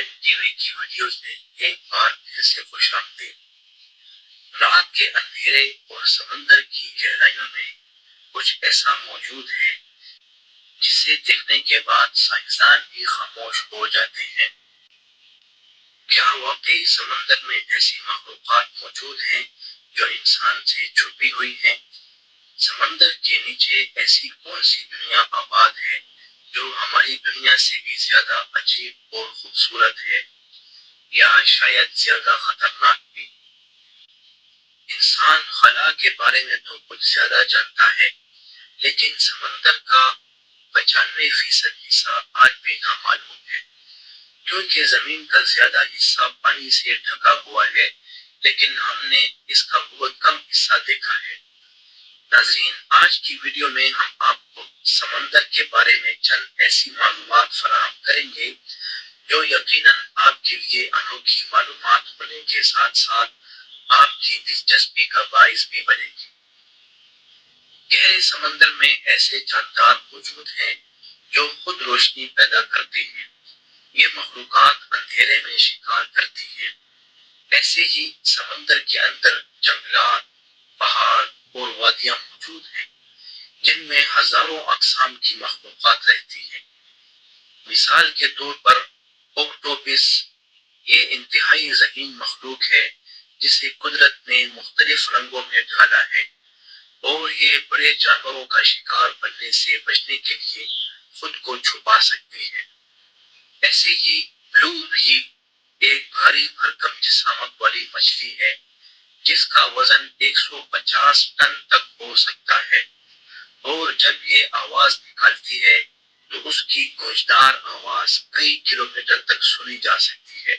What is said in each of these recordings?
T V کی videos میں ایک بار پھر سے خوش آمدید۔ رات کے اندھیرے اور سمندر کی گہرائیوں میں کچھ ایسا موجود ہے جسے دیکھنے کے بعد سائنسدان بھی خاموش ہو جاتے ہیں۔ کیا واقعی سمندر میں ایسی مخلوقات موجود ہیں جو انسان سے چھپی ہوئی ہیں؟ سمندر کے نیچے ایسی کون سی دنیا آباد ہے جو ہماری دنیا سے بھی زیادہ عجیب اور خوبصورت ہے، یا شاید زیادہ خطرناک بھی؟ انسان خلا کے بارے میں تو کچھ زیادہ جانتا ہے، لیکن سمندر کا 95% حصہ آج بھی نامعلوم ہے۔ کیونکہ زمین کا زیادہ حصہ پانی سے ڈھکا ہوا ہے، لیکن ہم نے اس کا بہت کم حصہ دیکھا ہے۔ ناظرین، آج کی ویڈیو میں ہم آپ کو سمندر کے بارے میں چند ایسی معلومات فراہم کریں گے جو یقیناً آپ کے لیے انوکھی معلومات ہونے کے ساتھ ساتھ آپ کی دلچسپی کا باعث بھی بنے گی۔ گہرے سمندر میں ایسے جاندار موجود ہیں جو خود روشنی پیدا کرتے ہیں۔ یہ مخلوقات اندھیرے میں شکار کرتی ہیں۔ ایسے ہی سمندر کے اندر جنگلات، پہاڑ اور وادیاں موجود ہیں جن میں ہزاروں اقسام کی مخلوقات رہتی ہیں۔ مثال کے طور پر آکٹوپس، یہ انتہائی ذہین مخلوق ہے جسے قدرت نے مختلف رنگوں میں ڈھالا ہے، اور یہ بڑے جانوروں کا شکار بننے سے بچنے کے لیے خود کو چھپا سکتی ہے۔ ایسے ہی بلو بھی ایک بھاری بھرکم جسامت والی مچھلی ہے جس کا وزن 150 ٹن تک ہو سکتا ہے، اور جب یہ آواز نکالتی ہے تو اس کی گونجدار آواز کئی کلومیٹر تک سنی جا سکتی ہے۔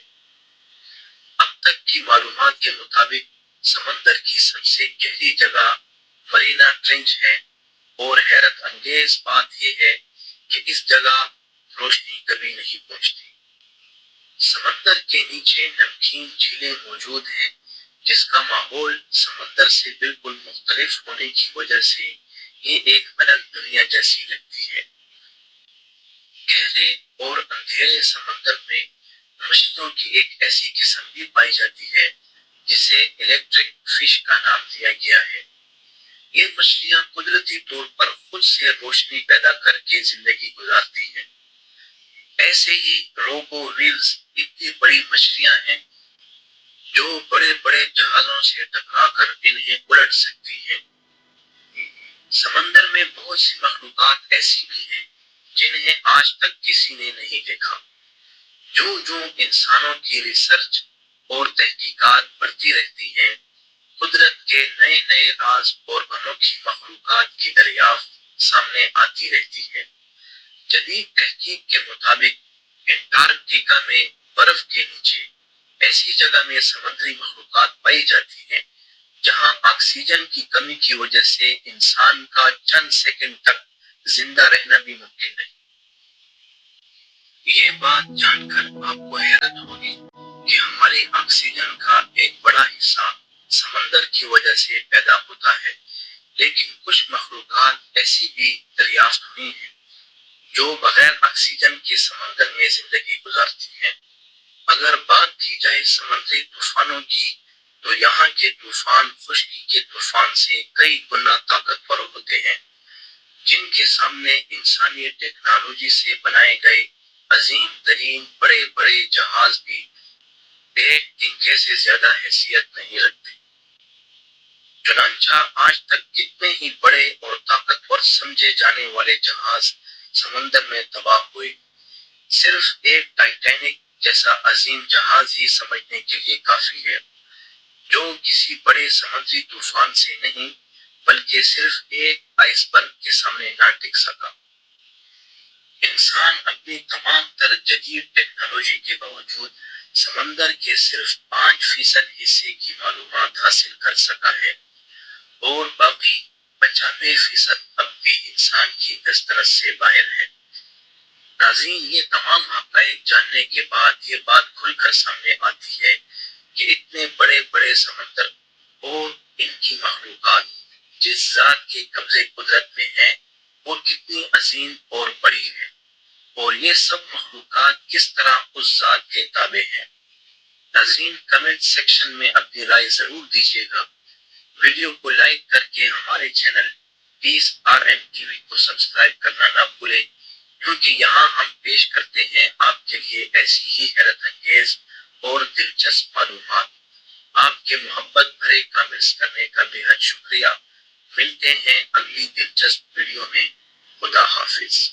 اب تک کی معلومات کے مطابق سمندر کی سب سے گہری جگہ مرینا ٹرنچ ہے، اور حیرت انگیز بات یہ ہے کہ اس جگہ روشنی کبھی نہیں پہنچتی۔ سمندر کے نیچے نمکین جھیلیں موجود ہیں جس کا ماحول سمندر سے بالکل مختلف ہونے کی وجہ سے یہ ایک الگ دنیا جیسی لگتی ہے۔ گہرے اور اندھیرے سمندر میں مچھلیوں کی ایک ایسی قسم بھی پائی جاتی ہے جسے الیکٹرک فش کا نام دیا گیا ہے۔ یہ مچھلیاں قدرتی طور پر خود سے روشنی پیدا کر کے زندگی گزارتی ہیں۔ ایسے ہی روبو ویلز اتنی بڑی مچھلیاں ہیں جو بڑے بڑے جہازوں سے ٹکرا کر انہیں الٹ سکتی ہیں۔ سمندر میں بہت سی مخلوقات ایسی بھی ہیں جنہیں آج تک کسی نے نہیں دیکھا۔ جو انسانوں کی ریسرچ اور تحقیقات بڑھتی رہتی ہیں، قدرت کے نئے نئے راز اور انوکھی مخلوقات کی دریافت سامنے آتی رہتی ہے۔ جدید تحقیق کے مطابق انٹارکٹیکا میں برف کے نیچے ایسی جگہ میں سمندری مخلوقات پائی جاتی ہیں جہاں آکسیجن کی کمی کی وجہ سے انسان کا چند سیکنڈ تک زندہ رہنا بھی ممکن نہیں۔ یہ بات جان کر آپ کو حیرت ہوگی کہ ہمارے آکسیجن کا ایک بڑا حصہ سمندر کی وجہ سے پیدا ہوتا ہے، لیکن کچھ مخلوقات ایسی بھی دریافت ہوئی ہیں جو بغیر آکسیجن کے سمندر میں زندگی گزارتی ہیں۔ اگر بات کی جائے سمندری طوفانوں کی، تو یہاں کے طوفان خشکی کے طوفان سے کئی گنا طاقتور ہوتے ہیں، جن کے سامنے انسانی ٹیکنالوجی سے بنائے گئے عظیم ترین بڑے بڑے جہاز بھی ایک تنکے سے زیادہ حیثیت نہیں رکھتے۔ چنانچہ آج تک کتنے ہی بڑے اور طاقتور سمجھے جانے والے جہاز سمندر میں تباہ ہوئے، صرف ایک ٹائٹینک جیسا عظیم جہاز ہی سمجھنے کے لیے کافی ہے جو کسی بڑے سمندری طوفان سے نہیں بلکہ صرف ایک آئس برگ کے سامنے نہ ٹک سکا۔ انسان اپنی تمام تر جدید ٹیکنالوجی کے باوجود سمندر کے صرف 5% حصے کی معلومات حاصل کر سکا ہے، اور باقی 95% اب بھی انسان کی دسترس سے باہر ہے۔ ناظرین، یہ تمام حقائق جاننے کے بعد یہ بات کھل کر سامنے آتی ہے کہ اتنے بڑے بڑے سمندر اور ان کی مخلوقات جس ذات کے قبضے قدرت میں ہیں وہ کتنی عظیم اور بڑی ہے، اور یہ سب مخلوقات کس طرح اس ذات کے تابع ہیں۔ ناظرین، کمنٹ سیکشن میں اپنی رائے ضرور دیجیے گا۔ ویڈیو کو لائک کر کے ہمارے چینل پیس RN TV کو سبسکرائب کرنا نہ بھولیں، کیونکہ یہاں ہم پیش کرتے ہیں آپ کے لیے ایسی ہی حیرت انگیز اور دلچسپ معلومات۔ آپ کے محبت بھرے کامنٹس کرنے کا بے حد شکریہ۔ ملتے ہیں اگلی دلچسپ ویڈیو میں۔ خدا حافظ۔